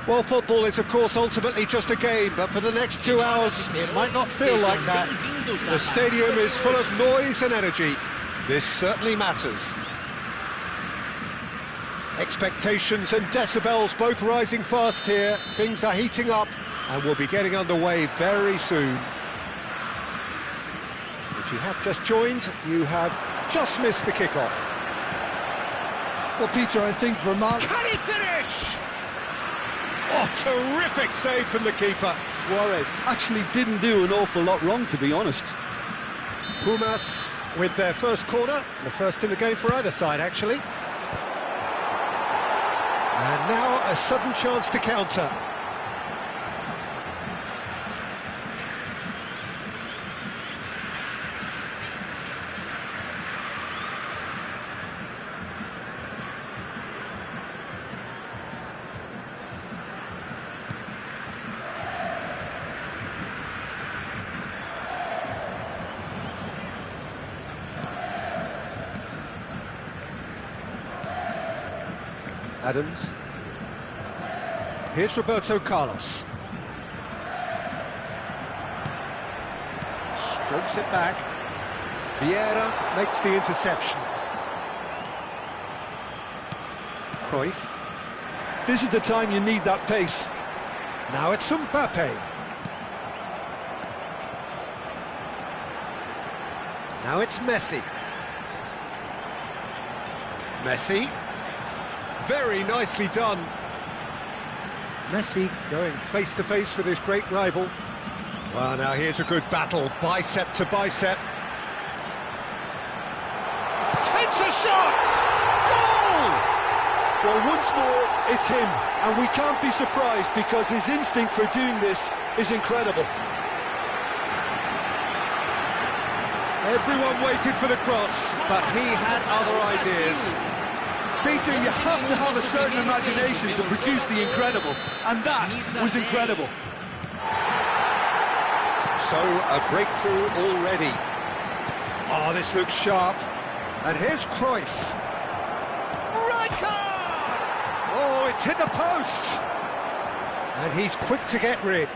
Well, football is, of course, ultimately just a game, but for the next 2 hours, it might not feel like that. The stadium is full of noise and energy. This certainly matters. Expectations and decibels both rising fast here. Things are heating up, and we'll be getting underway very soon. If you have just joined, you have just missed the kickoff. Well, Peter, I think Vermaelen... Can he finish? Oh, terrific save from the keeper. Suarez actually didn't do an awful lot wrong, to be honest. Pumas with their first corner, the first in the game for either side, actually. And now a sudden chance to counter. Adams. Here's Roberto Carlos. Strokes it back. Vieira makes the interception. Cruyff. This is the time you need that pace. Now it's Mbappe. Now it's Messi. Messi. Very nicely done. Messi going face-to-face with his great rival. Well, now here's a good battle, bicep to bicep. Takes a shot! Goal! Well, once more, it's him, and we can't be surprised because his instinct for doing this is incredible. Everyone waited for the cross, but he had other ideas. Peter, you have to have a certain imagination to produce the incredible, and that was incredible. So, a breakthrough already. Oh, this looks sharp. And here's Cruyff. Rijkaard! Oh, it's hit the post. And he's quick to get rid.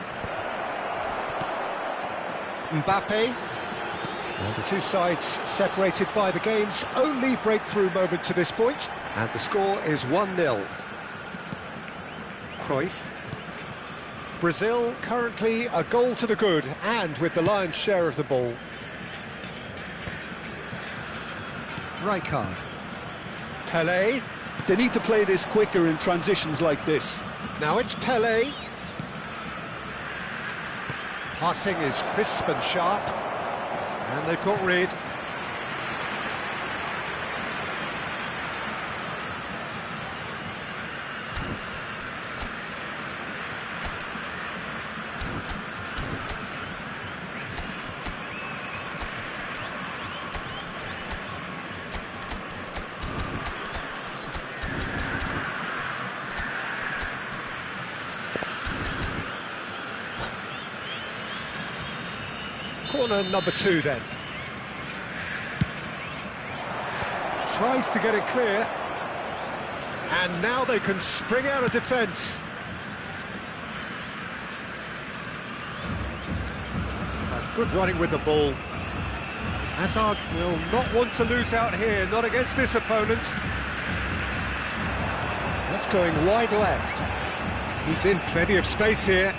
Mbappe. And the two sides separated by the game's only breakthrough moment to this point. And the score is 1-0. Cruyff. Brazil currently a goal to the good, and with the lion's share of the ball. Rijkaard. Pelé. They need to play this quicker in transitions like this. Now it's Pelé. Passing is crisp and sharp. And they've got rid. Corner number 2 then. Tries to get it clear. And now they can spring out of defence. That's good running with the ball. Hazard will not want to lose out here, not against this opponent. That's going wide left. He's in plenty of space here.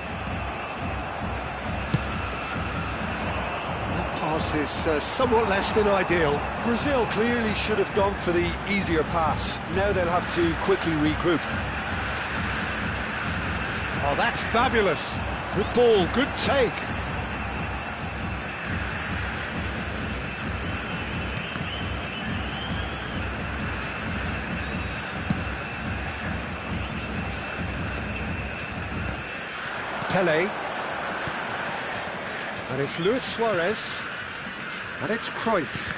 Pass is somewhat less than ideal. Brazil clearly should have gone for the easier pass. Now they'll have to quickly regroup. Oh, that's fabulous. Good ball, good take. Pele. And it's Luis Suarez. And it's Cruyff.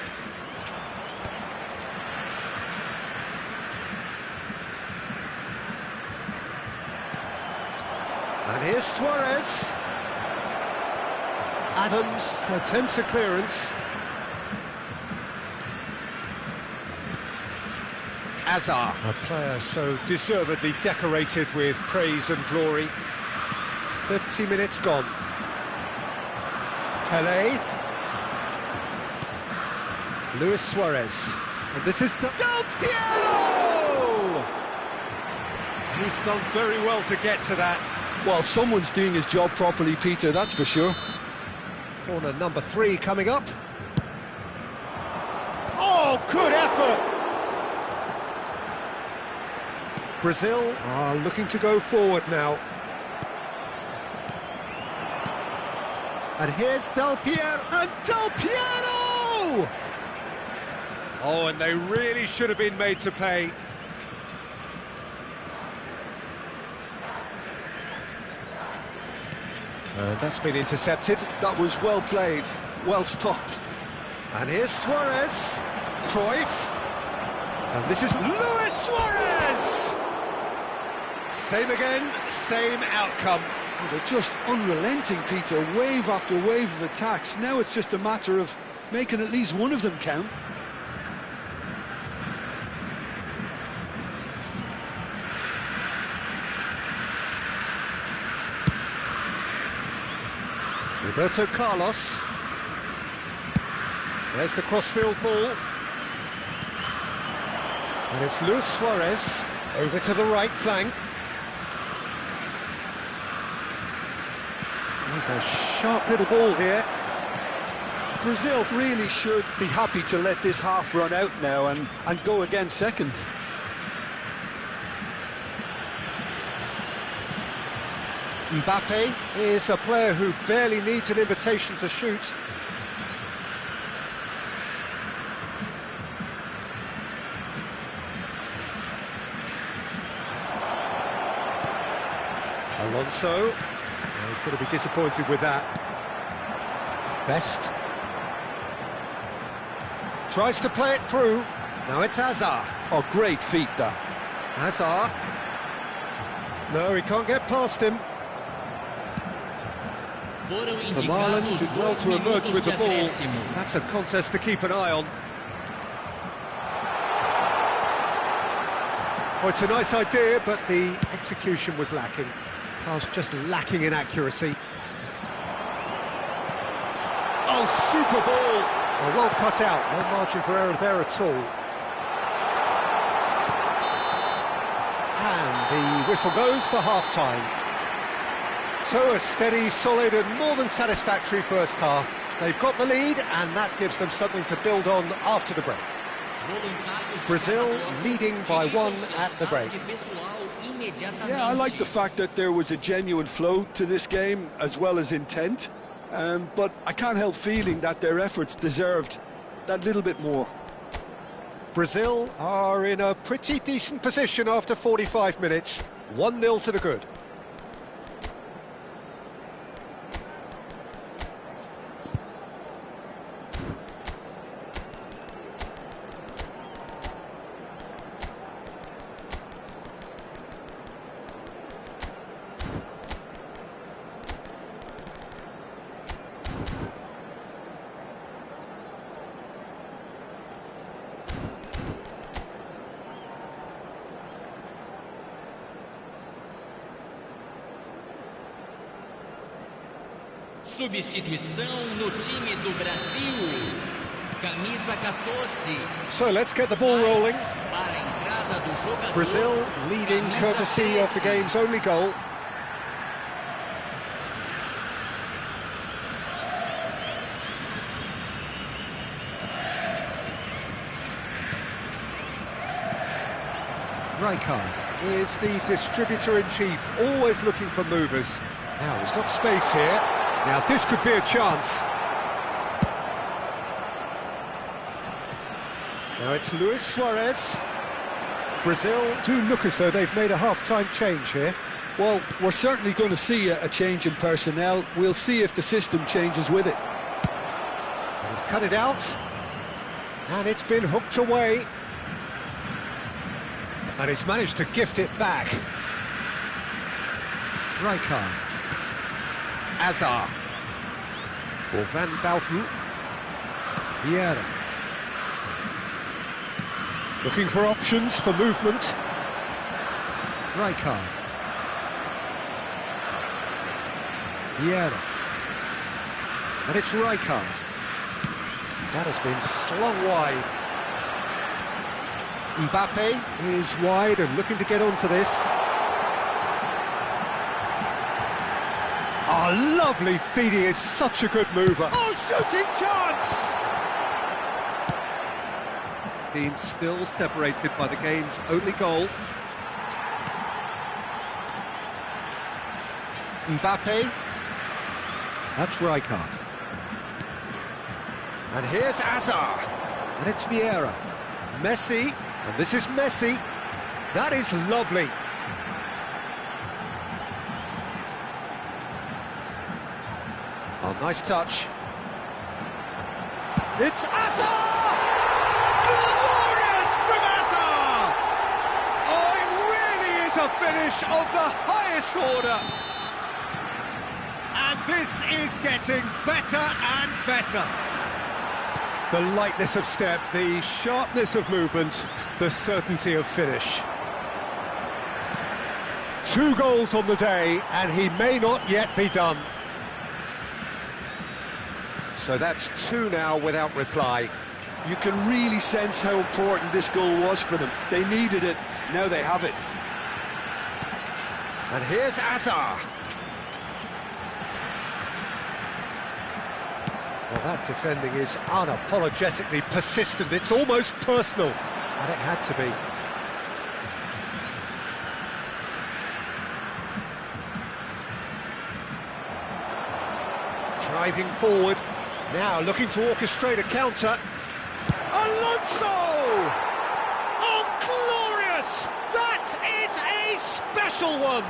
And here's Suarez. Adams attempts a clearance. Hazard, a player so deservedly decorated with praise and glory. 30 minutes gone. Pele. Luis Suarez. And this is Del Piero! He's done very well to get to that. Well, someone's doing his job properly, Peter, that's for sure. Corner number 3 coming up. Oh, good effort! Brazil are looking to go forward now. And here's Del Piero, and Del Piero! Oh, and they really should have been made to pay. That's been intercepted. That was well played, well stopped. And here's Suarez, Cruyff, and this is Luis Suarez! Same again, same outcome. Oh, they're just unrelenting, Peter, wave after wave of attacks. Now it's just a matter of making at least one of them count. Roberto Carlos. There's the crossfield ball. And it's Luis Suarez over to the right flank. There's a sharp little ball here. Brazil really should be happy to let this half run out now and go again second. Mbappe is a player who barely needs an invitation to shoot. Alonso. Oh, he's going to be disappointed with that. Best. Tries to play it through. Now it's Hazard. Oh, great feat, that. Hazard. No, he can't get past him. Vermaelen did well to emerge with the ball. That's a contest to keep an eye on. Oh, it's a nice idea, but the execution was lacking. Pass just lacking in accuracy. Oh, super ball! Oh, well cut out, no margin for error there at all. And the whistle goes for half-time. So a steady, solid and more than satisfactory first half. They've got the lead and that gives them something to build on after the break. Brazil leading by 1 at the break. Yeah, I like the fact that there was a genuine flow to this game as well as intent. But I can't help feeling that their efforts deserved that little bit more. Brazil are in a pretty decent position after 45 minutes. 1-0 to the good. Substituição no time do Brasil. Camisa 14. So let's get the ball rolling. Para a entrada do jogador. Brazil leading courtesy of the game's only goal. Rijkaard is the distributor-in-chief, always looking for movers. Now he's got space here. Now this could be a chance. Now it's Luis Suarez. Brazil do look as though they've made a half-time change here. Well, we're certainly going to see a change in personnel. We'll see if the system changes with it. And he's cut it out, and it's been hooked away. And he's managed to gift it back. Rijkaard. Azar. For Van Bouten. Vieira. Looking for options for movement. Rijkaard. Vieira. And it's Rijkaard. That has been slung wide. Mbappe is wide and looking to get onto this. Oh, lovely feed, he is such a good mover. Oh, shooting chance! Team still separated by the game's only goal. Mbappe. That's Rijkaard. And here's Azar. And it's Vieira. Messi. And this is Messi. That is lovely. Oh, nice touch. It's Azar! Glorious from Azar! Oh, it really is a finish of the highest order. And this is getting better and better. The lightness of step, the sharpness of movement, the certainty of finish. 2 goals on the day, and he may not yet be done. So that's 2 now without reply. You can really sense how important this goal was for them. They needed it, now they have it. And here's Azar. Well, that defending is unapologetically persistent. It's almost personal, and it had to be. Driving forward, now looking to orchestrate a counter. Alonso! Oh, glorious! That is a special one!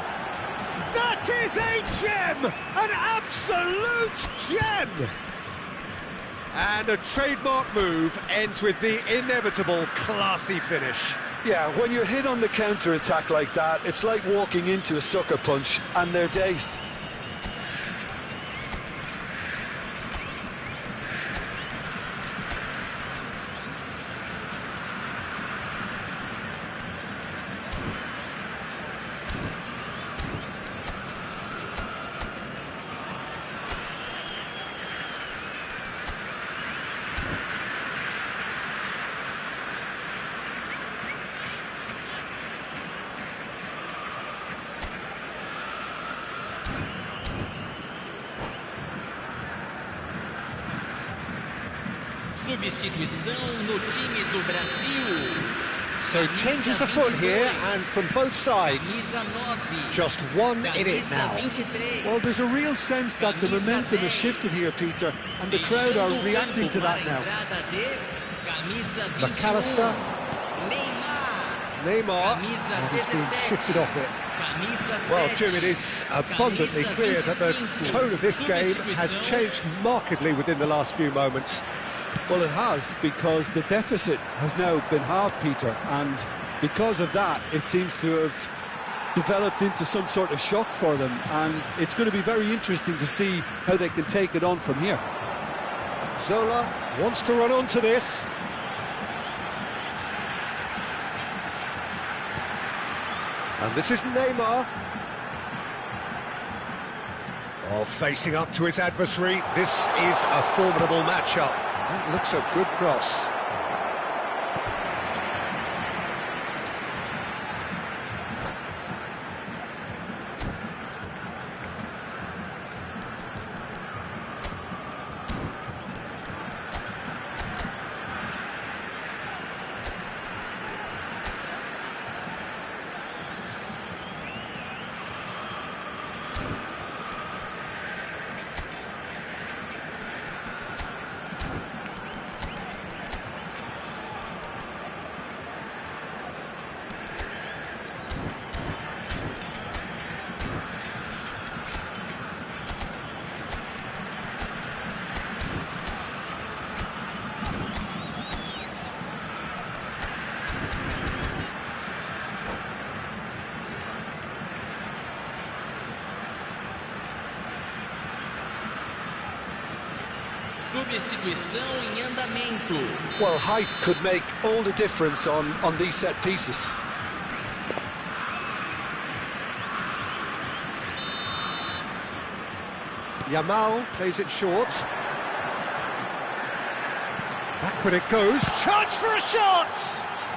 That is a gem! An absolute gem! And a trademark move ends with the inevitable classy finish. Yeah, when you're hit on the counter-attack like that, it's like walking into a sucker punch, and they're dazed. Substituição no time do Brasil. So changes afoot here, and from both sides. Just 1 in it now. Well, there's a real sense that the momentum has shifted here, Peter, and the crowd are reacting to that now. McAllister. Neymar. And he's been shifted off it. Well, Jim, it is abundantly clear that the tone of this game has changed markedly within the last few moments. Well, it has, because the deficit has now been halved, Peter, and because of that, it seems to have developed into some sort of shock for them, and it's going to be very interesting to see how they can take it on from here. Zola wants to run onto this. And this is Neymar. Oh, facing up to his adversary. This is a formidable matchup. That looks a good cross. substituição em andamento. Well, height could make all the difference on these set pieces. Yamal plays it short. Backward it goes. Chance for a shot!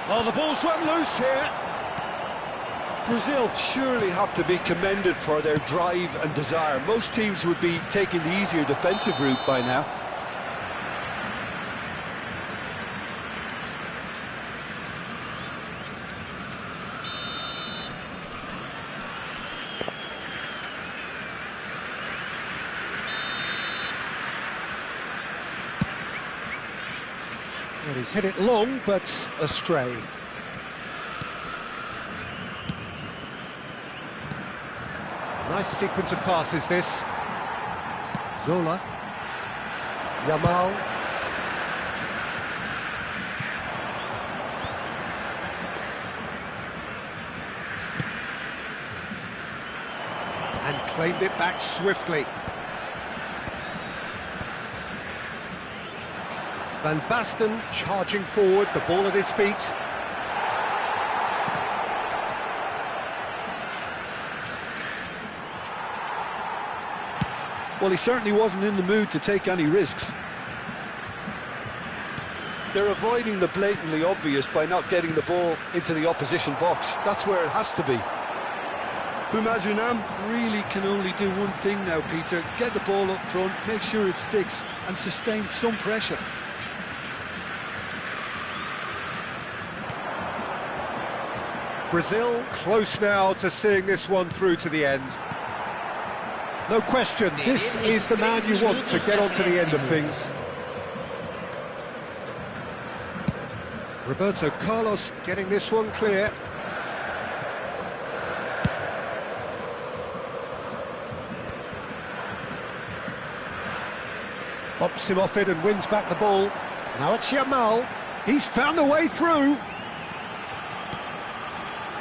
Oh, the ball's run loose here. Brazil surely have to be commended for their drive and desire. Most teams would be taking the easier defensive route by now. Well, he's hit it long, but astray. Nice sequence of passes, this. Zola. Yamal. And claimed it back swiftly. Van Basten charging forward, the ball at his feet. Well, he certainly wasn't in the mood to take any risks. They're avoiding the blatantly obvious by not getting the ball into the opposition box. That's where it has to be. Boumaz Unam really can only do one thing now, Peter. Get the ball up front, make sure it sticks, and sustain some pressure. Brazil close now to seeing this one through to the end. No question, this is the man you want to get on to the end of things. Roberto Carlos getting this one clear. Bops him off it and wins back the ball. Now it's Yamal. He's found a way through.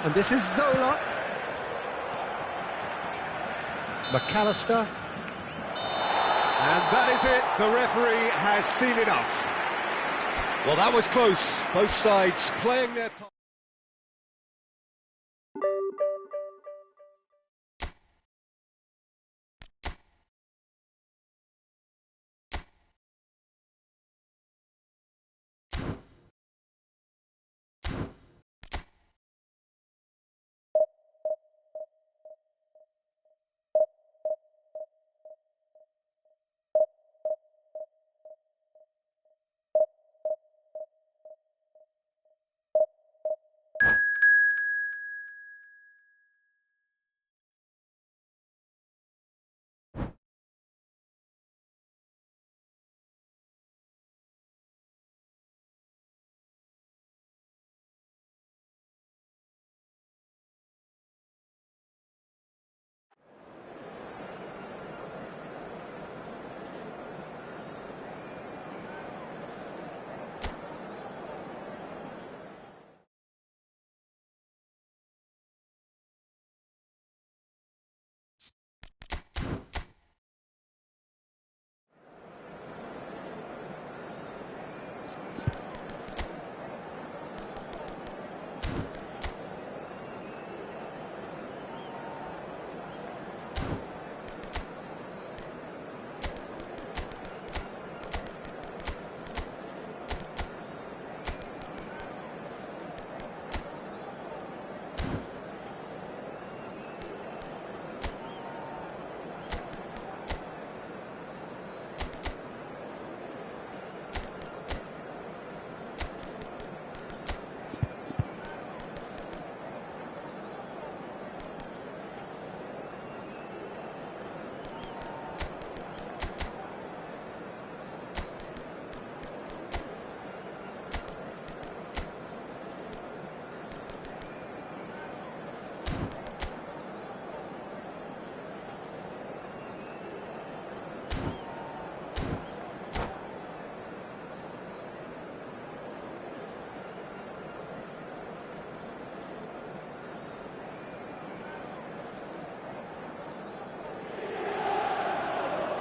And this is Zola. McAllister. And that is it. The referee has seen enough. Well, that was close. Both sides playing their part.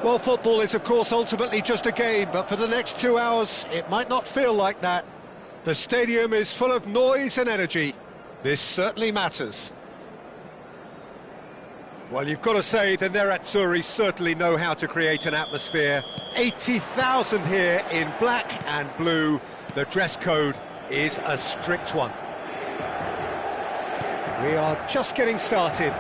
Well, football is, of course, ultimately just a game, but for the next 2 hours, it might not feel like that. The stadium is full of noise and energy. This certainly matters. Well, you've got to say the Nerazzurri certainly know how to create an atmosphere. 80,000 here in black and blue. The dress code is a strict one. We are just getting started.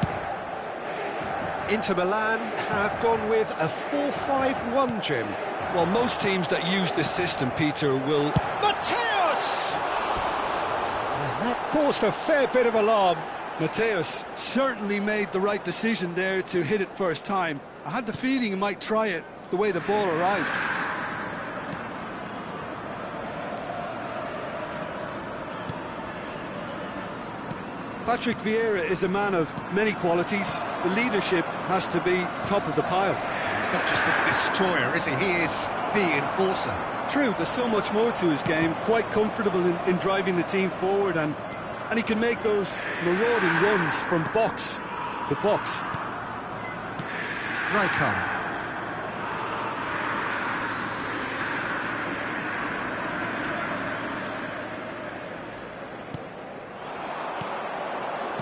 Inter Milan have gone with a 4-5-1, Jim. Well, most teams that use this system, Peter, will... Matthäus! And that caused a fair bit of alarm. Matthäus certainly made the right decision there to hit it first time. I had the feeling he might try it the way the ball arrived. Patrick Vieira is a man of many qualities. The leadership has to be top of the pile. He's not just a destroyer, is he? He is the enforcer. True, there's so much more to his game. Quite comfortable in driving the team forward, and he can make those marauding runs from box to box. Rijkaard.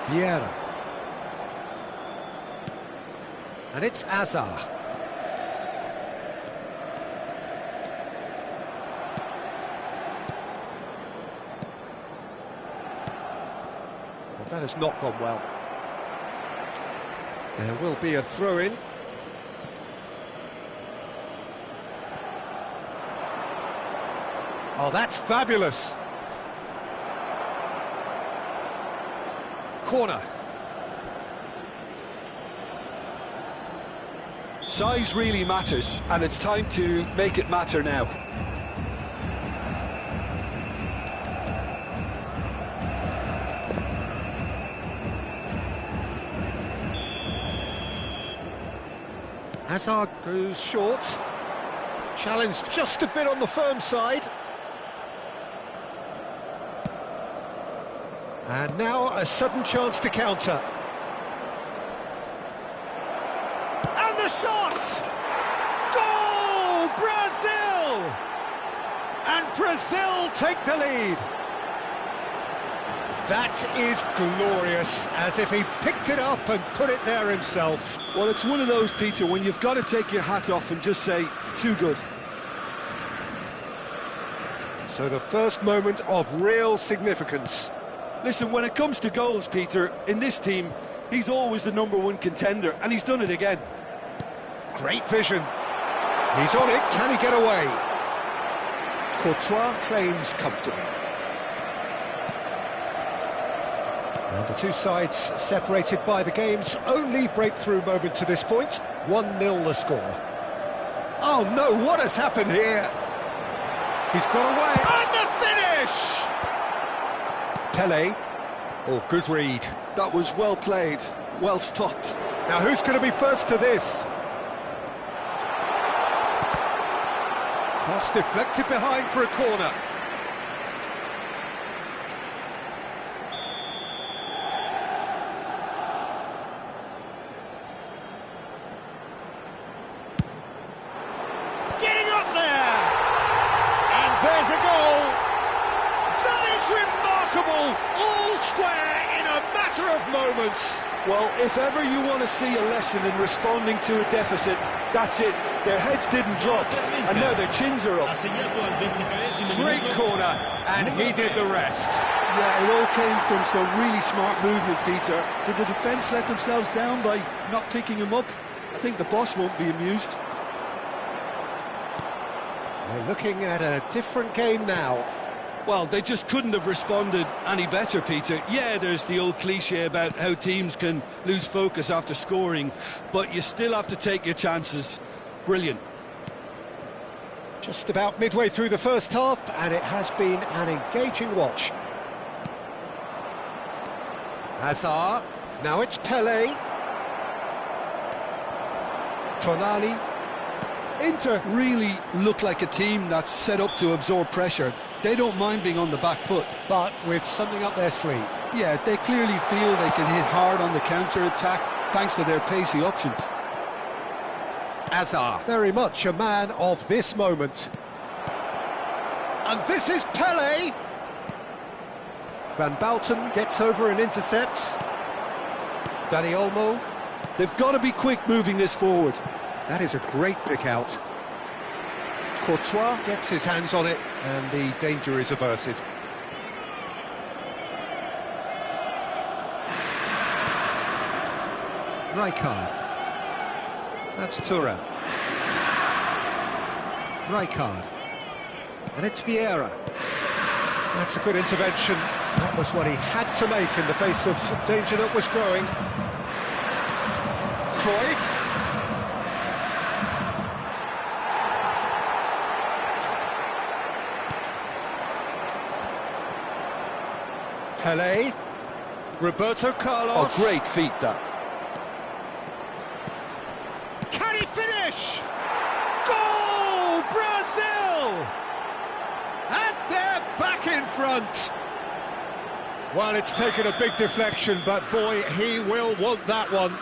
Vieira. And it's Azar. Well, that has not gone well. There will be a throw-in. Oh, that's fabulous. Corner. Size really matters, and it's time to make it matter now. Hazard goes short. Challenge just a bit on the firm side. And now a sudden chance to counter. And the shot! Goal! Brazil! And Brazil take the lead. That is glorious, as if he picked it up and put it there himself. Well, it's one of those, Peter, when you've got to take your hat off and just say, too good. So the first moment of real significance. Listen, when it comes to goals, Peter, in this team, he's always the #1 contender, and he's done it again. Great vision. He's on it, can he get away? Courtois claims comfortably. Now the two sides separated by the game's only breakthrough moment to this point. 1-0 the score. Oh no, what has happened here? He's got away, and the finish! Pele, oh, good read. That was well played, well stopped. Now who's going to be first to this? Cross deflected behind for a corner. Getting up there! And there's a goal! That is remarkable! All square in a matter of moments. Well, if ever you want to see a lesson in responding to a deficit, that's it. Their heads didn't drop, and now their chins are up. Great corner, and he did the rest. Yeah, it all came from some really smart movement, Peter. Did the defence let themselves down by not picking him up? I think the boss won't be amused. We're looking at a different game now. Well, they just couldn't have responded any better, Peter. Yeah, there's the old cliche about how teams can lose focus after scoring, but you still have to take your chances. Brilliant. Just about midway through the first half, and it has been an engaging watch. Hazard, now it's Pele. Tonali. Inter really look like a team that's set up to absorb pressure. They don't mind being on the back foot. But with something up their sleeve. Yeah, they clearly feel they can hit hard on the counter-attack thanks to their pacey options. Hazard, very much a man of this moment. And this is Pele. Van Bouten gets over and intercepts. Dani Olmo. They've got to be quick moving this forward. That is a great pick out. Courtois gets his hands on it, and the danger is averted. Rijkaard. That's Thuram. Rijkaard. And it's Vieira. That's a good intervention. That was what he had to make in the face of danger that was growing. Cruyff. Pele. Roberto Carlos. Oh, great feat, that. Can he finish? Goal! Brazil! And they're back in front. Well, it's taken a big deflection, but boy, he will want that one.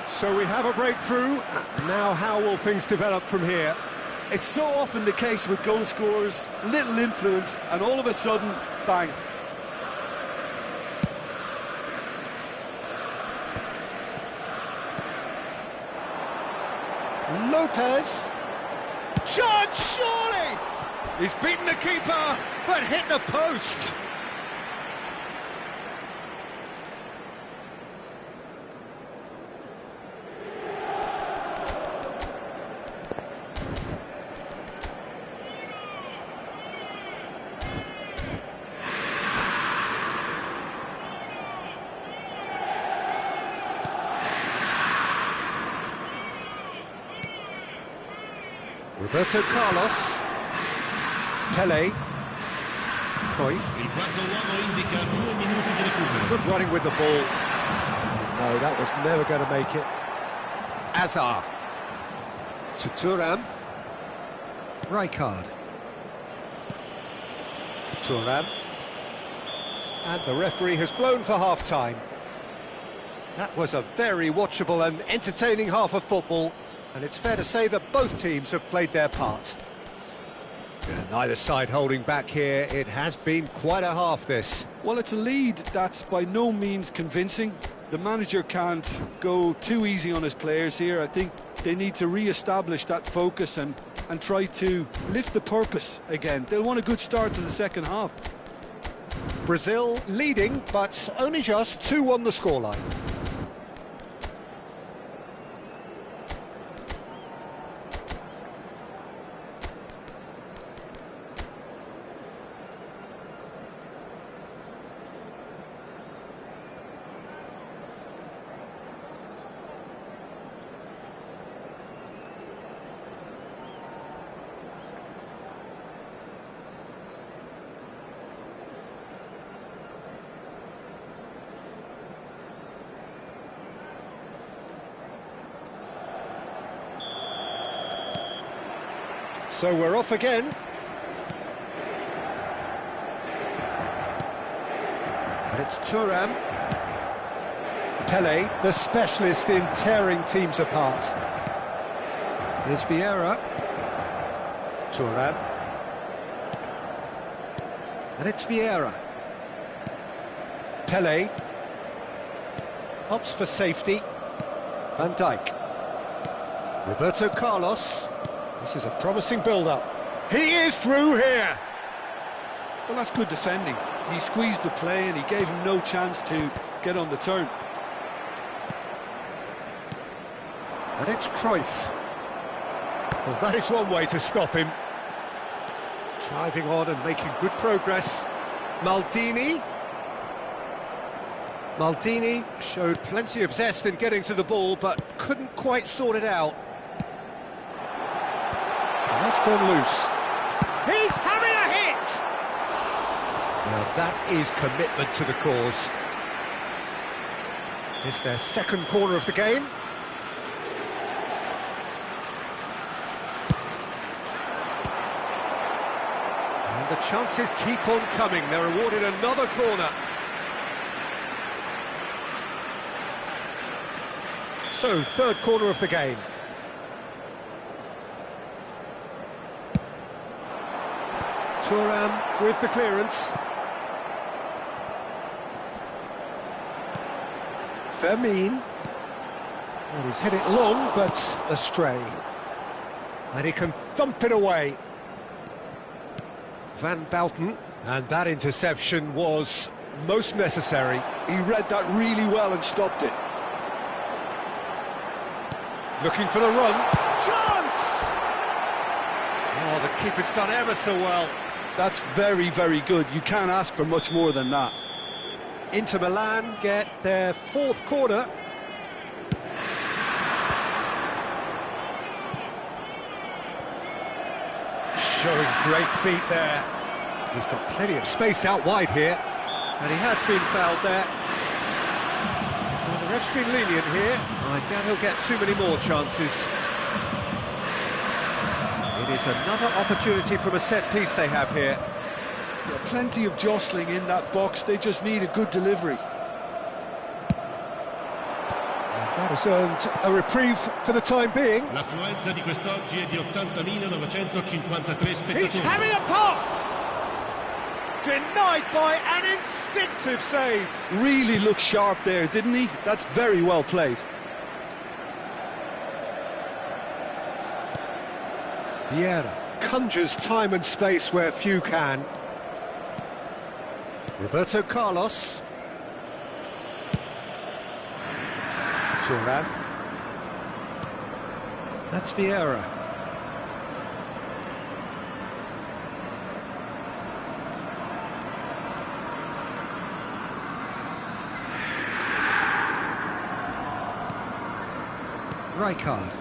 So we have a breakthrough. Now how will things develop from here? It's so often the case with goal scorers, little influence, and all of a sudden, bang. Lopez. Shot, surely! He's beaten the keeper, but hit the post. Roberto Carlos. Pele. Cruyff. Good running with the ball. No, that was never going to make it. Hazard. To Thuram. Rijkaard. Thuram. And the referee has blown for half-time. That was a very watchable and entertaining half of football, and it's fair to say that both teams have played their part. Yeah, neither side holding back here. It has been quite a half, this. Well, it's a lead that's by no means convincing. The manager can't go too easy on his players here. I think they need to re-establish that focus and try to lift the purpose again. They'll want a good start to the second half. Brazil leading, but only just 2-1 the scoreline. So we're off again. And it's Thuram. Pele, the specialist in tearing teams apart. Here's Vieira. Thuram. And it's Vieira. Pele. Opts for safety. Van Dijk. Roberto Carlos. This is a promising build-up. He is through here! Well, that's good defending. He squeezed the play and he gave him no chance to get on the turn. And it's Cruyff. Well, that is one way to stop him. Driving on and making good progress. Maldini. Maldini showed plenty of zest in getting to the ball, but couldn't quite sort it out. And that's gone loose. He's having a hit! Now that is commitment to the cause. It's their second corner of the game. And the chances keep on coming. They're awarded another corner. So, third corner of the game. Thuram with the clearance. Fermin. Well, he's hit it long, but astray. And he can thump it away. Van Bouten. And that interception was most necessary. He read that really well and stopped it. Looking for the run. Chance! Oh, the keeper's done ever so well. That's very, very good. You can't ask for much more than that. Inter Milan get their fourth corner. Showing great feet there. He's got plenty of space out wide here. And he has been fouled there. Well, the ref's been lenient here. I doubt he'll get too many more chances. It is another opportunity from a set piece they have here. Yeah, plenty of jostling in that box. They just need a good delivery. And that has earned a reprieve for the time being. L'affluenza di quest'oggi è di 80.953 spettatori. He's having a pop! Denied by an instinctive save. Really looked sharp there, didn't he? That's very well played. Vieira conjures time and space where few can. Roberto Carlos. Thuram. That's Vieira. Rijkaard.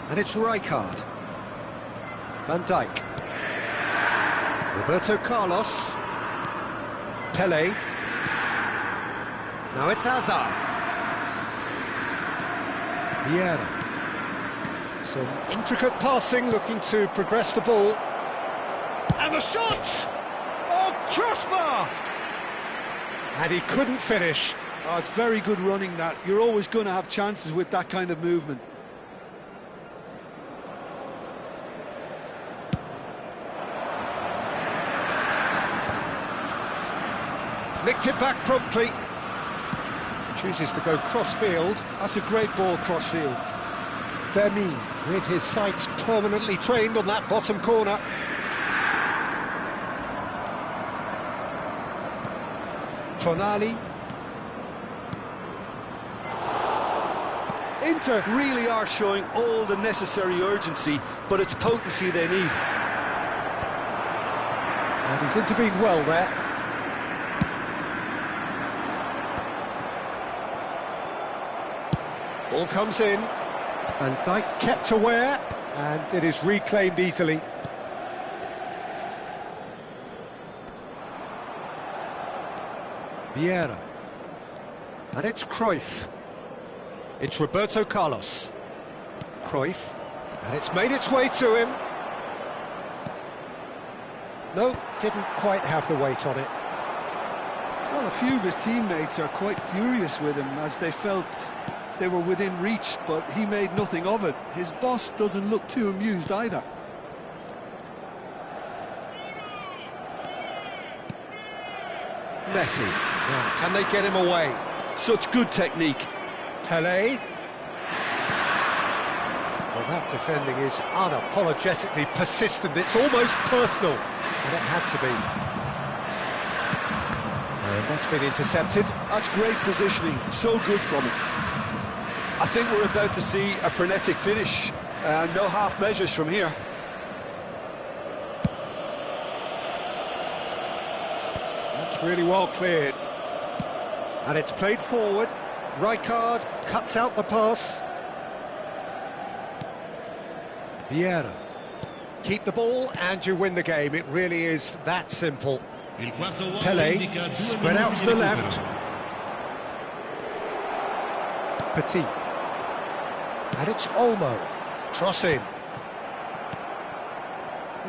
And it's Rijkaard. Van Dijk. Roberto Carlos. Pele. Now it's Hazard. Vieira. Some intricate passing, looking to progress the ball. And the shot! Oh, crossbar! And he couldn't finish. Oh, it's very good running that. You're always going to have chances with that kind of movement. Nicked it back promptly. Chooses to go cross-field. That's a great ball cross-field. Fermin with his sights permanently trained on that bottom corner. Tonali. Inter really are showing all the necessary urgency, but it's potency they need. And he's intervened well there. Ball comes in. Van Dijk kept aware, and it is reclaimed easily. Vieira. And it's Cruyff. It's Roberto Carlos. Cruyff. And it's made its way to him. No, didn't quite have the weight on it. Well, a few of his teammates are quite furious with him as they felt they were within reach, but he made nothing of it. His boss doesn't look too amused either. Messi. Now, can they get him away? Such good technique. Pele. Well, that defending is unapologetically persistent. It's almost personal, and it had to be. And that's been intercepted. That's great positioning. So good from him. I think we're about to see a frenetic finish. No half measures from here. That's really well cleared. And it's played forward. Rijkaard cuts out the pass. Vieira. Keep the ball and you win the game. It really is that simple. Pele, spread out to the left. Petit. And it's Olmo. Cross in.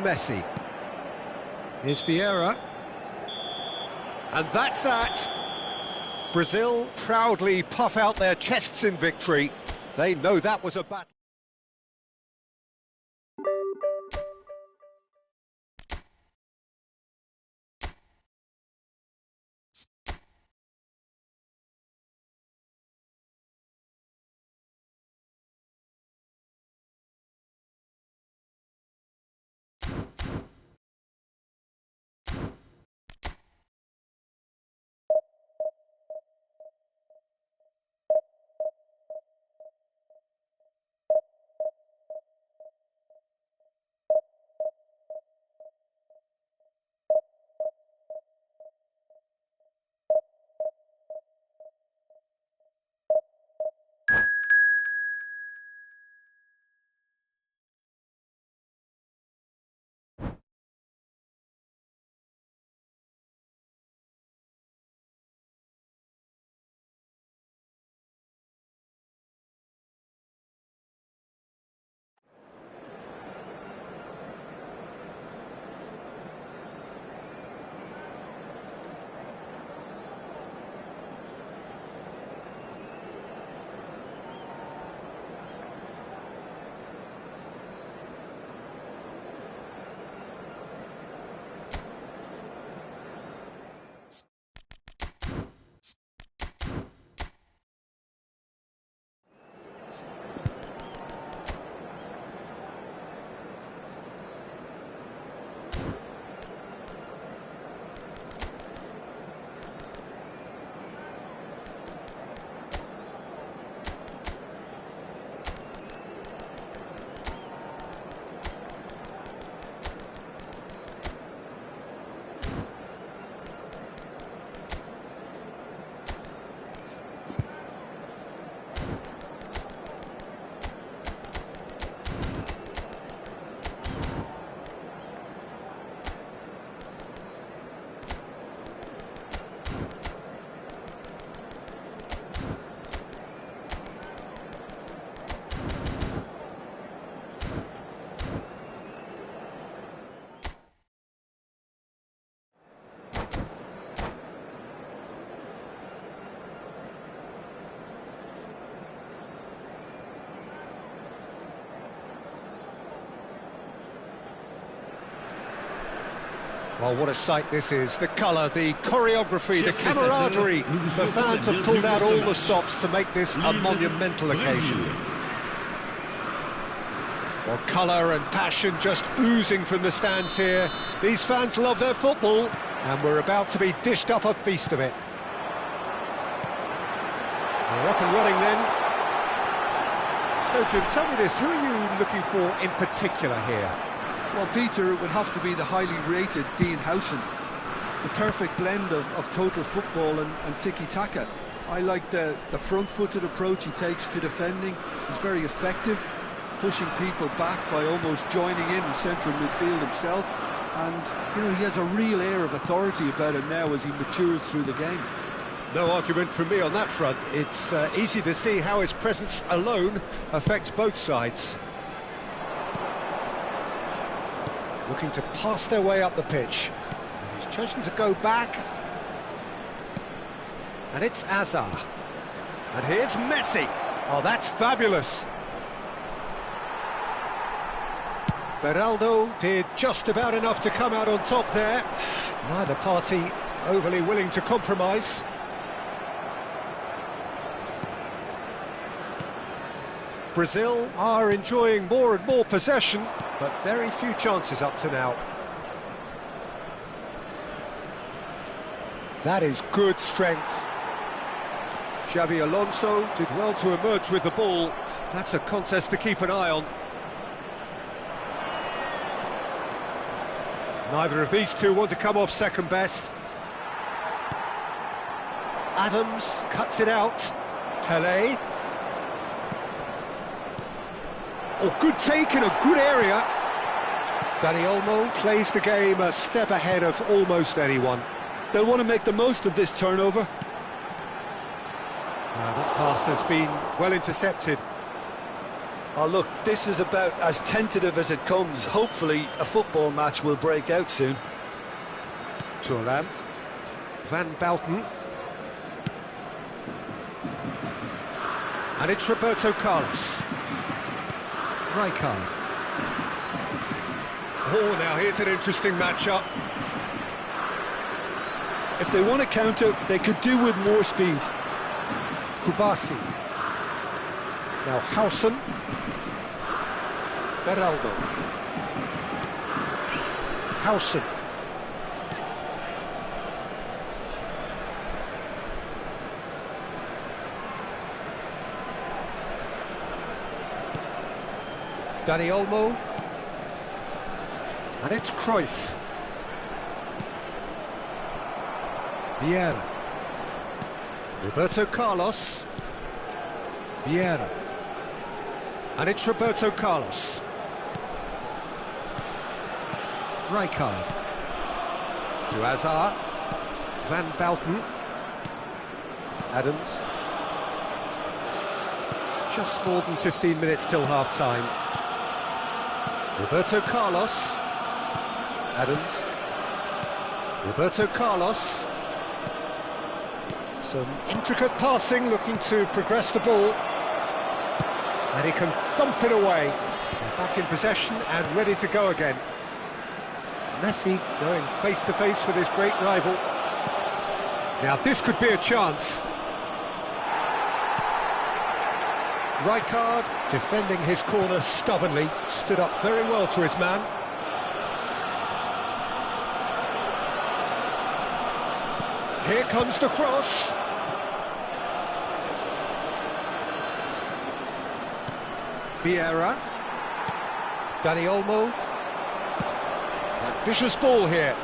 Messi. Here's Vieira. And that's that. Brazil proudly puff out their chests in victory. They know that was a battle. Well, what a sight this is. The colour, the choreography, the camaraderie. The fans have pulled out all the stops to make this a monumental occasion. Well, colour and passion just oozing from the stands here. These fans love their football, and we're about to be dished up a feast of it. We're up and running then. So, Jim, tell me this, who are you looking for in particular here? Well, Peter, it would have to be the highly rated Dean Howson. The perfect blend of total football and tiki-taka. I like the front-footed approach he takes to defending. He's very effective, pushing people back by almost joining in central midfield himself. And, you know, he has a real air of authority about him now as he matures through the game. No argument from me on that front. It's easy to see how his presence alone affects both sides. Looking to pass their way up the pitch. He's chosen to go back. And it's Azar. And here's Messi. Oh, that's fabulous. Beraldo did just about enough to come out on top there. Neither party overly willing to compromise. Brazil are enjoying more and more possession, but very few chances up to now. That is good strength. Xabi Alonso did well to emerge with the ball. That's a contest to keep an eye on. Neither of these two want to come off second best. Adams cuts it out. Pelé. Oh, good take in a good area. Dani Olmo plays the game a step ahead of almost anyone. They'll want to make the most of this turnover. That pass has been well intercepted. Oh, look, this is about as tentative as it comes. Hopefully, a football match will break out soon. Thuram. Van Bouten. And it's Roberto Carlos. Rijkaard. Oh, now here's an interesting matchup. If they want to counter, they could do with more speed. Kubasi. Now Howson. Beraldo. Howson. Dani Olmo. And it's Cruyff. Vieira. Roberto Carlos. Vieira. And it's Roberto Carlos. Rijkaard. To Hazard. Van Bauten. Adams. Just more than 15 minutes till half-time. Roberto Carlos. Adams. Roberto Carlos. Some intricate passing, looking to progress the ball. And he can thump it away. Back in possession and ready to go again. Messi going face-to-face with his great rival. Now this could be a chance. Rijkaard defending his corner stubbornly, stood up very well to his man. Here comes the cross. Vieira. Dani Olmo. Ambitious ball here.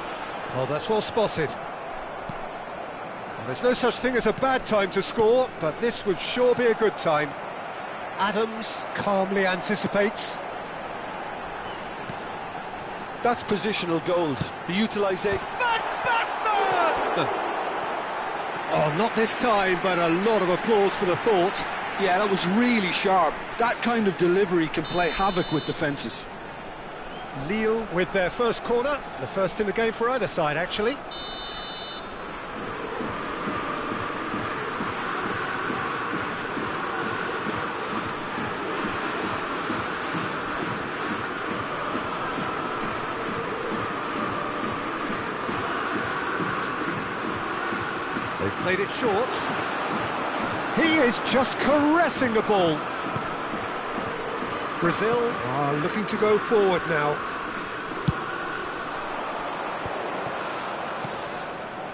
Oh, that's well spotted. Well, there's no such thing as a bad time to score, but this would sure be a good time. Adams calmly anticipates. That's positional gold. The utilisation. Van Basten! Oh, not this time, but a lot of applause for the thought. Yeah, that was really sharp. That kind of delivery can play havoc with defences. Lille with their first corner, the first in the game for either side, actually. They've played it short. He is just caressing the ball. Brazil are looking to go forward now.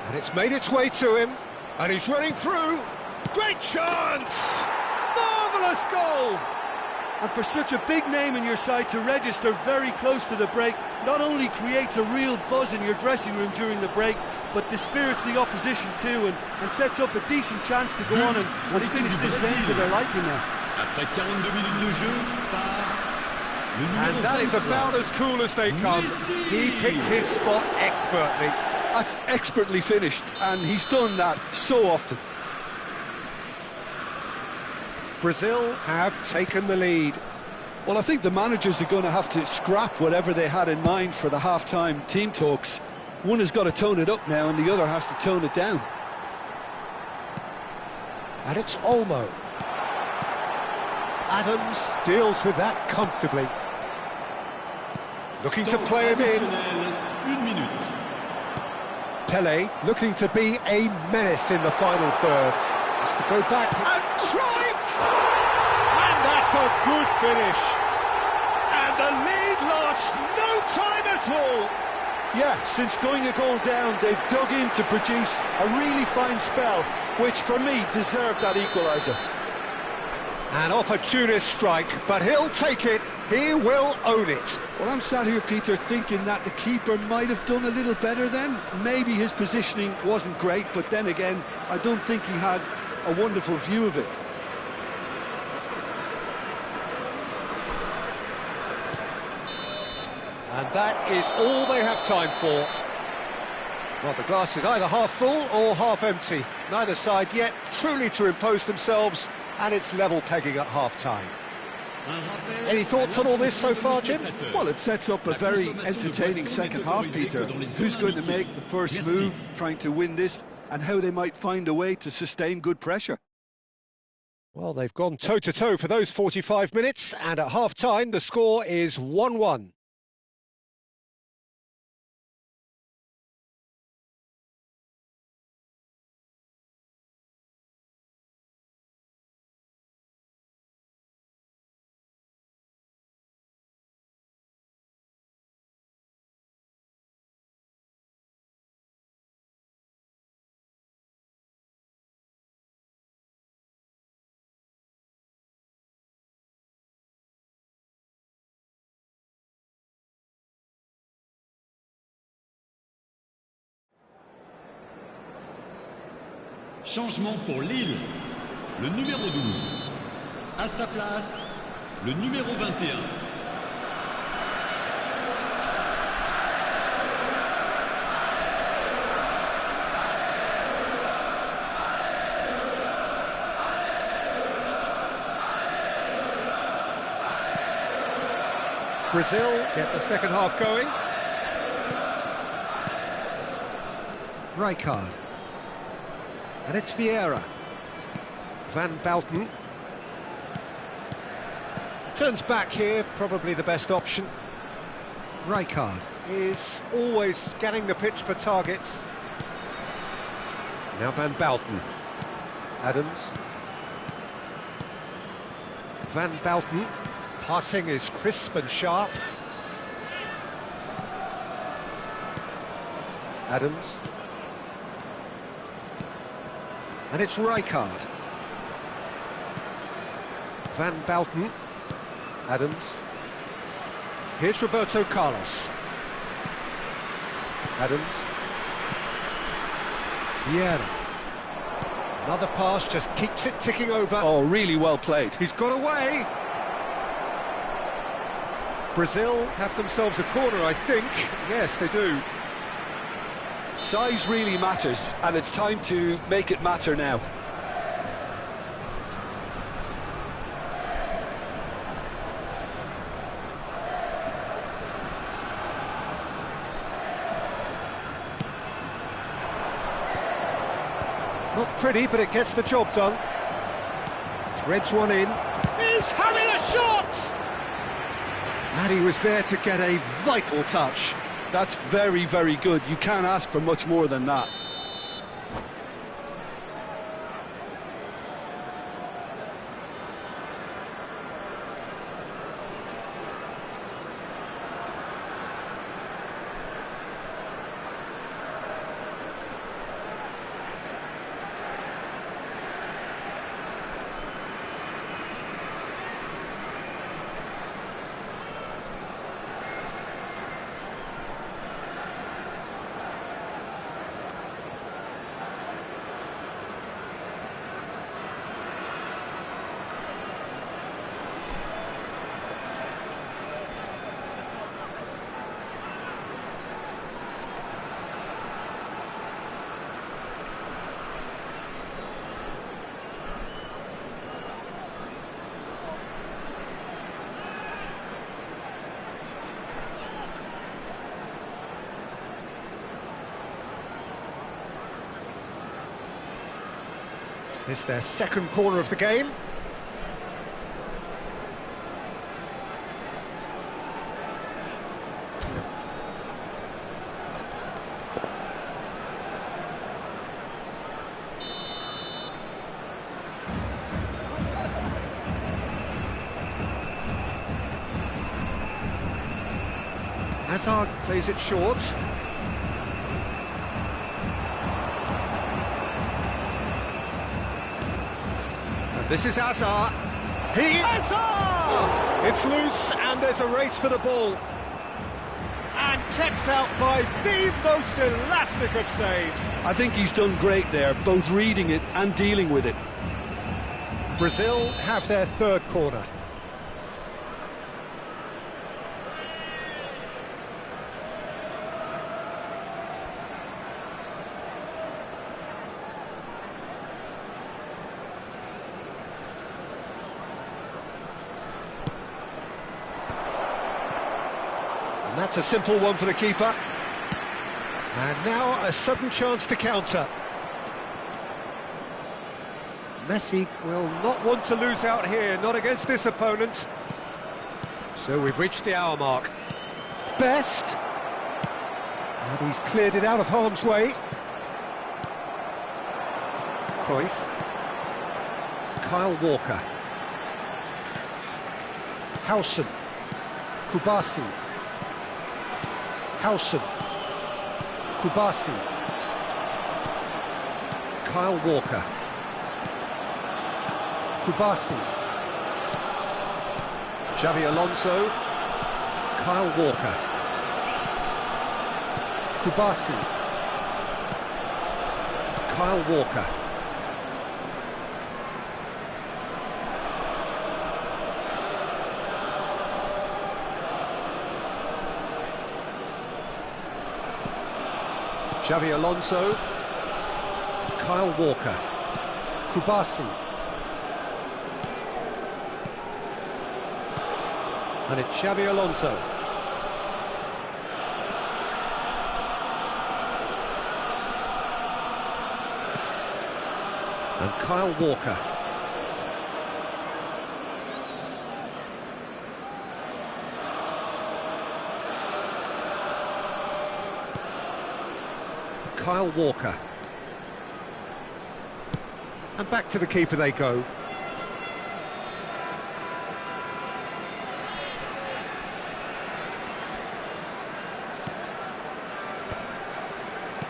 And it's made its way to him. And he's running through. Great chance! Marvellous goal! And for such a big name in your side to register very close to the break, not only creates a real buzz in your dressing room during the break, but dispirits the opposition too, and sets up a decent chance to go on and finish this game to their liking now. And that is about as cool as they come. He picked his spot expertly. That's expertly finished, and he's done that so often. Brazil have taken the lead. Well, I think the managers are going to have to scrap whatever they had in mind for the half-time team talks. One has got to tone it up now, and the other has to tone it down. And it's Olmo. Adams deals with that comfortably. Looking to play him in. Pelé looking to be a menace in the final third. Has to go back. And Cruyff! And that's a good finish. And the lead lasts no time at all. Yeah, since going a goal down, they've dug in to produce a really fine spell, which for me deserved that equaliser. An opportunist strike, but he'll take it. He will own it. Well, I'm sat here, Peter, thinking that the keeper might have done a little better then. Maybe his positioning wasn't great, but then again, I don't think he had a wonderful view of it. And that is all they have time for. Well, the glass is either half full or half empty. Neither side yet truly to impose themselves, and it's level pegging at half-time. Any thoughts on all this so far, Jim? Well, it sets up a very entertaining second half, Peter. Who's going to make the first move, trying to win this, and how they might find a way to sustain good pressure. Well, they've gone toe-to-toe for those 45 minutes, and at half-time the score is 1-1. Changement pour Lille, le numéro 12. À sa place, le numéro 21. Brazil get the second half going. Rijkaard. And it's Vieira. Van Bauten. Turns back here, probably the best option. Rijkaard is always scanning the pitch for targets. Now Van Bauten. Adams. Van Bauten. Passing is crisp and sharp. Adams. And it's Rijkaard. Van Bauten. Adams. Here's Roberto Carlos. Adams. Vieira. Another pass, just keeps it ticking over. Oh, really well played. He's got away. Brazil have themselves a corner, I think. Yes, they do. Size really matters, and it's time to make it matter now. Not pretty, but it gets the job done. Threads one in. He's having a shot! And he was there to get a vital touch. That's very, very good. You can't ask for much more than that. It's their second corner of the game. Hazard plays it short. This is Hazard. Hazard! It's loose and there's a race for the ball. And kept out by the most elastic of saves. I think he's done great there, both reading it and dealing with it. Brazil have their third corner. And that's a simple one for the keeper. And now a sudden chance to counter. Messi will not want to lose out here, not against this opponent. So we've reached the hour mark. Best. And he's cleared it out of harm's way. Cruyff. Kyle Walker. Howson. Kubasi. Howson. Kubasi. Kyle Walker. Kubasi. Xavi Alonso. Kyle Walker. Kubasi. Kyle Walker. Xavi Alonso. Kyle Walker. Kubasi. And it's Xavi Alonso. And Kyle Walker. Kyle Walker. And back to the keeper they go.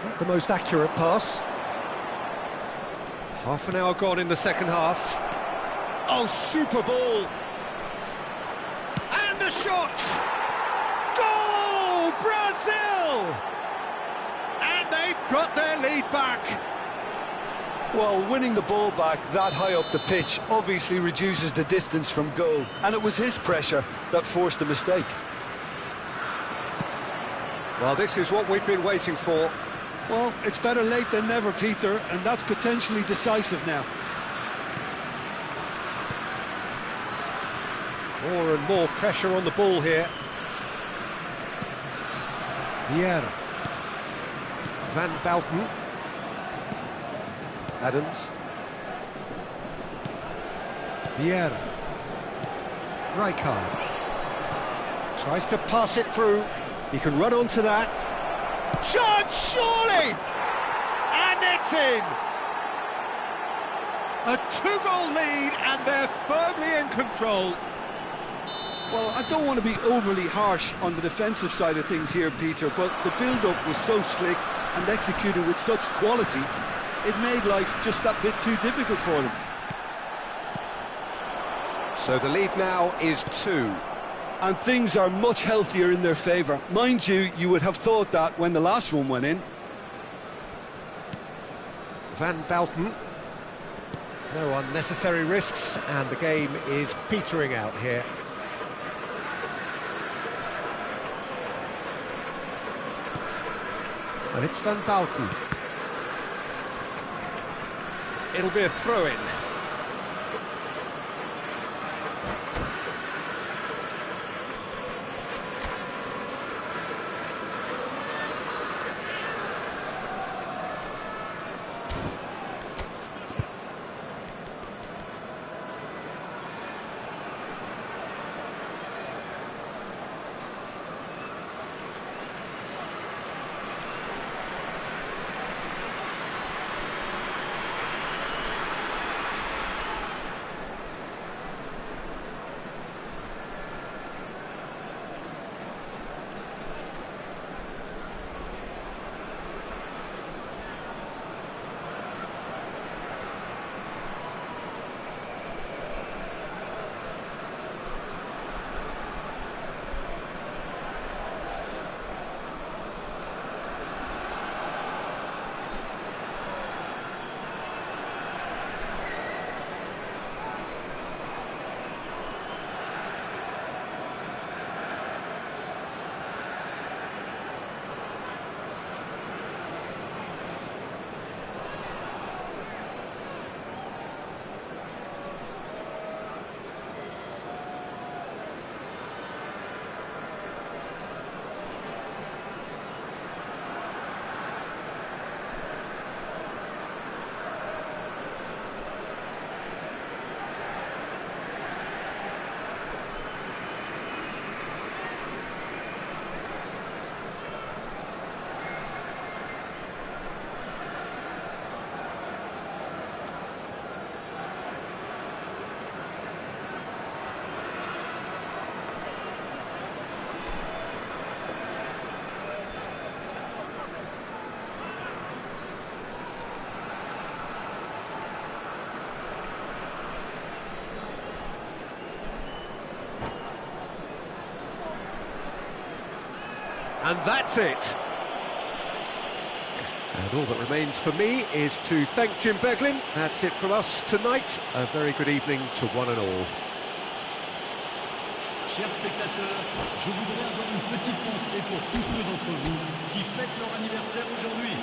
Not the most accurate pass. Half an hour gone in the second half. Oh, super ball. And the shot! Goal! Brazil! And they've got their lead back. Well, winning the ball back that high up the pitch obviously reduces the distance from goal, and it was his pressure that forced the mistake. Well, this is what we've been waiting for. Well, it's better late than never, Peter, and that's potentially decisive now. More and more pressure on the ball here. Vieira. Van Bauten. Adams. Vieira. Rijkaard. Tries to pass it through. He can run onto that. Shot, surely! And it's in! A two-goal lead, and they're firmly in control. Well, I don't want to be overly harsh on the defensive side of things here, Peter, but the build-up was so slick and executed with such quality, it made life just that bit too difficult for them. So the lead now is 2. And things are much healthier in their favour. Mind you, you would have thought that when the last one went in. Van Bauten. No unnecessary risks, and the game is petering out here. And it's Van Bauten. It'll be a throw-in. And that's it. And all that remains for me is to thank Jim Beglin. That's it from us tonight. A very good evening to one and all. Chers spectateurs, je voudrais avoir une petite pensée pour tous ceux d'entre vous qui fêtent leur anniversaire aujourd'hui.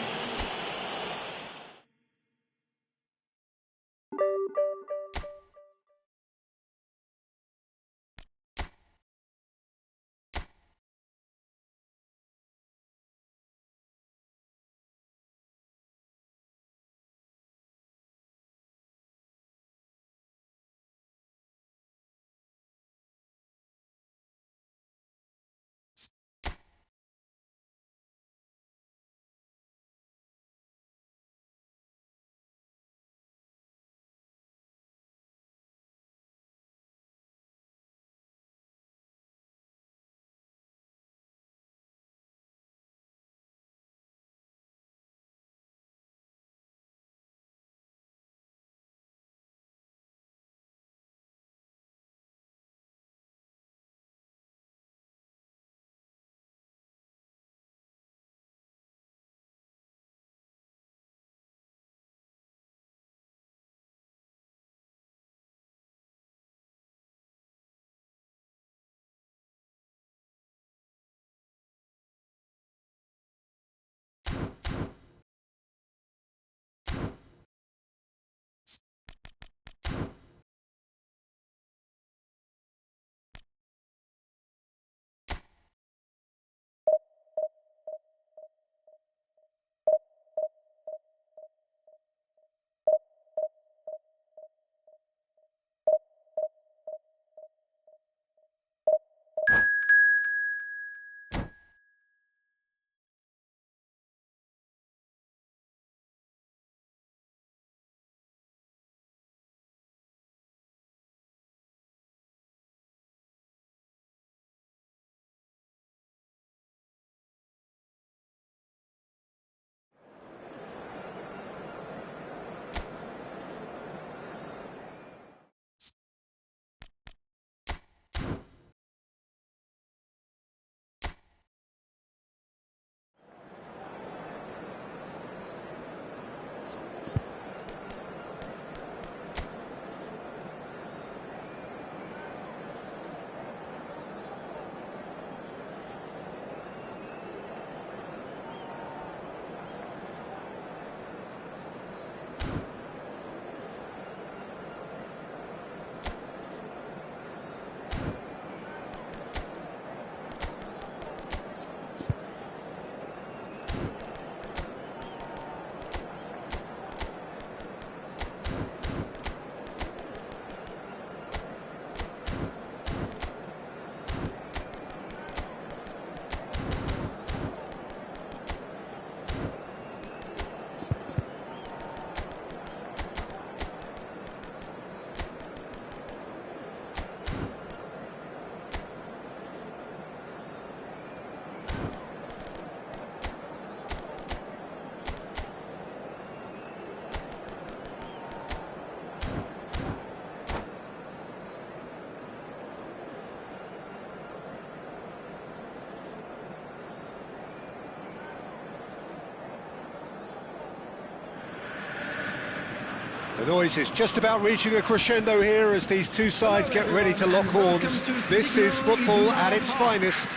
The noise is just about reaching a crescendo here as these two sides get ready to lock horns. This is football at its finest.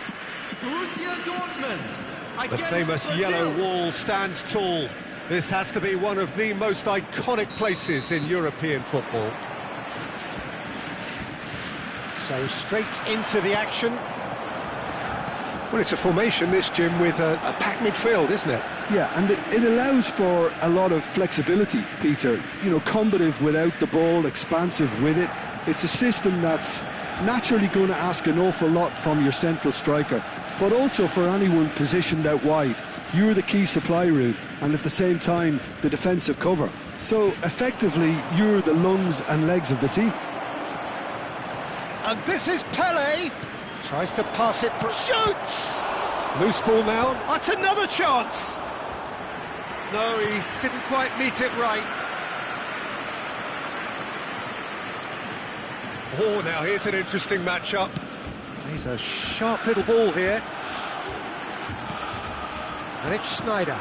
Borussia Dortmund. The famous yellow wall stands tall. This has to be one of the most iconic places in European football. So straight into the action. Well, it's a formation, this, Jim, with a packed midfield, isn't it? Yeah, and it allows for a lot of flexibility, Peter. You know, combative without the ball, expansive with it. It's a system that's naturally going to ask an awful lot from your central striker, but also for anyone positioned out wide. You're the key supply route, and at the same time, the defensive cover. So, effectively, you're the lungs and legs of the team. And this is Pele. Tries to pass it, shoots! Loose ball now, that's another chance! No, he didn't quite meet it right. Oh, now here's an interesting matchup. Plays a sharp little ball here. And it's Sneijder.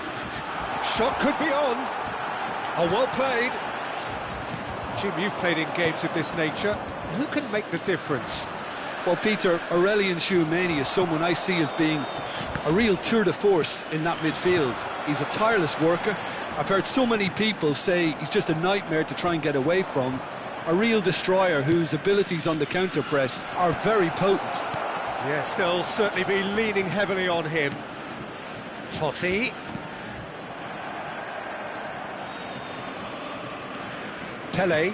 Shot could be on. Oh, well played. Jim, you've played in games of this nature. Who can make the difference? Well, Peter, Aurelien Tchouameni is someone I see as being a real tour de force in that midfield. He's a tireless worker. I've heard so many people say he's just a nightmare to try and get away from. A real destroyer whose abilities on the counter-press are very potent. Yes, they'll certainly be leaning heavily on him. Totti. Pele.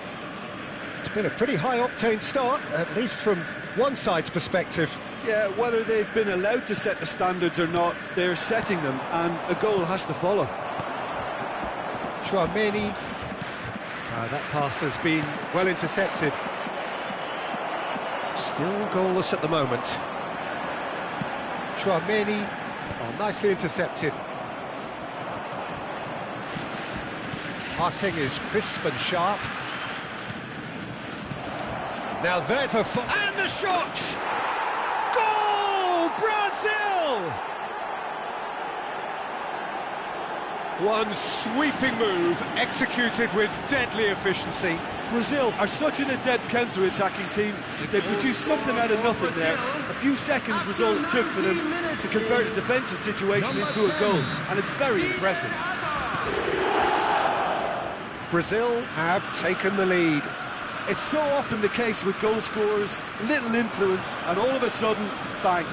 It's been a pretty high-octane start, at least from one side's perspective. Yeah, whether they've been allowed to set the standards or not, they're setting them, and a goal has to follow. Tchouameni. That pass has been well intercepted. Still goalless at the moment. Tchouameni. Oh, nicely intercepted. Passing is crisp and sharp. Now there's a... and the shot! Goal! Brazil! One sweeping move, executed with deadly efficiency. Brazil are such an adept counter-attacking team. They produced something out of nothing there. A few seconds was all it took for them to convert a defensive situation into a goal, and it's very impressive. Brazil have taken the lead. It's so often the case with goal scorers, little influence, and all of a sudden, bang.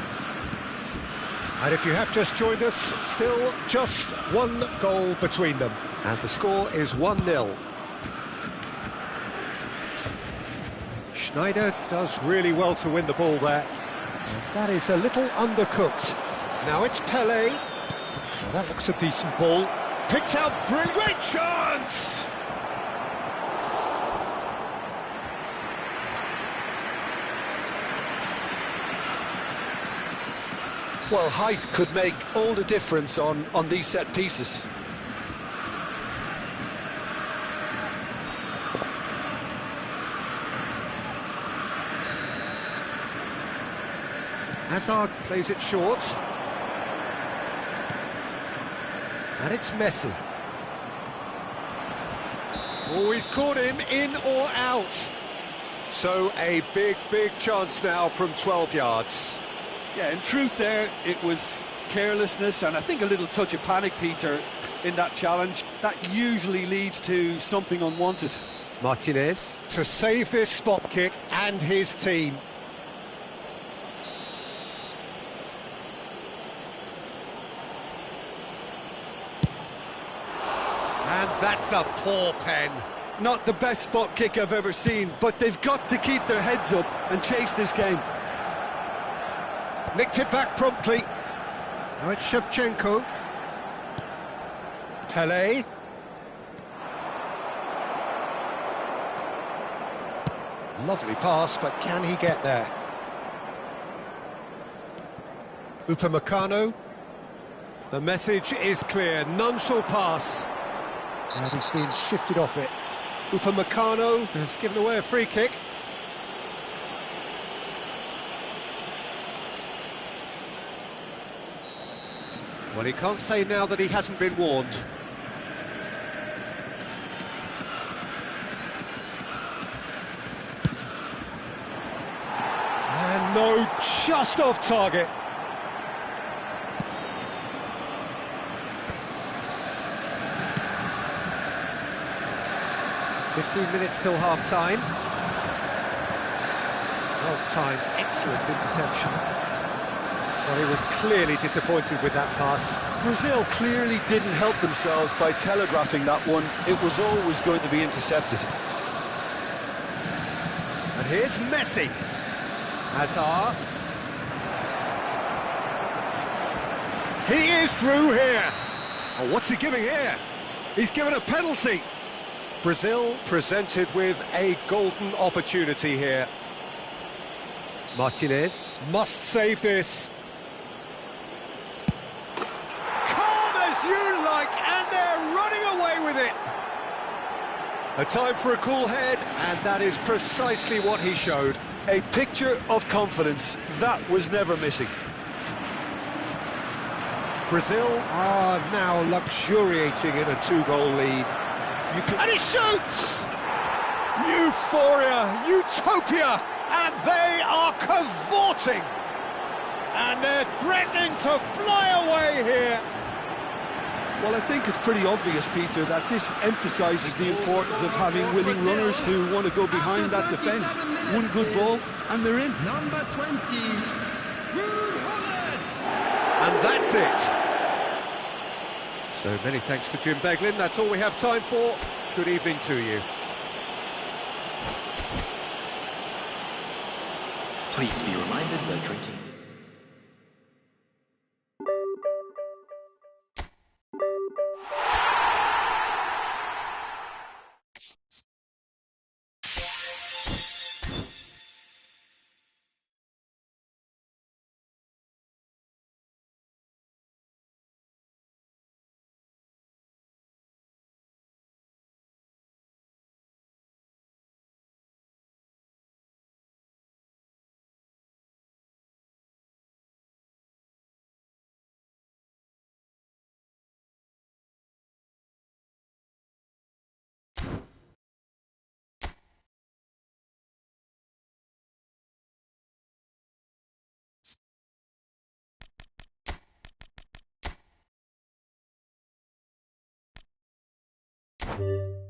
And if you have just joined us, still just one goal between them. And the score is 1-0. Sneijder does really well to win the ball there. And that is a little undercooked. Now it's Pele. Well, that looks a decent ball. Picked out, great chance! Well, height could make all the difference on these set pieces. Hazard plays it short. And it's Messi. Oh, he's caught him in or out. So a big chance now from 12 yards. Yeah, in truth there, it was carelessness and I think a little touch of panic, Peter, in that challenge. That usually leads to something unwanted. Martinez to save this spot kick and his team. And that's a poor pen. Not the best spot kick I've ever seen, but they've got to keep their heads up and chase this game. Nicked it back promptly. Now it's Shevchenko. Pele. Lovely pass, but can he get there? Upamecano. The message is clear, none shall pass. And he's been shifted off it. Upamecano has given away a free kick. Well, he can't say now that he hasn't been warned. And no, just off target. "15 minutes till half-time. Well-timed, excellent interception. Well, he was clearly disappointed with that pass. Brazil clearly didn't help themselves by telegraphing that one. It was always going to be intercepted. And here's Messi. Hazard. He is through here. Oh, what's he giving here? He's given a penalty. Brazil presented with a golden opportunity here. Martinez must save this. Calm as you like, and they're running away with it. A time for a cool head, and that is precisely what he showed. A picture of confidence. That was never missing. Brazil are now luxuriating in a two-goal lead. And he shoots! Euphoria, utopia, and they are cavorting. And they're threatening to fly away here. Well, I think it's pretty obvious, Peter, that this emphasises the importance of having willing runners who want to go behind that defence. One good ball, and they're in. Number 20, Ruud Gullit. And that's it. So many thanks to Jim Beglin. That's all we have time for. Good evening to you. Please be reminded that drinking you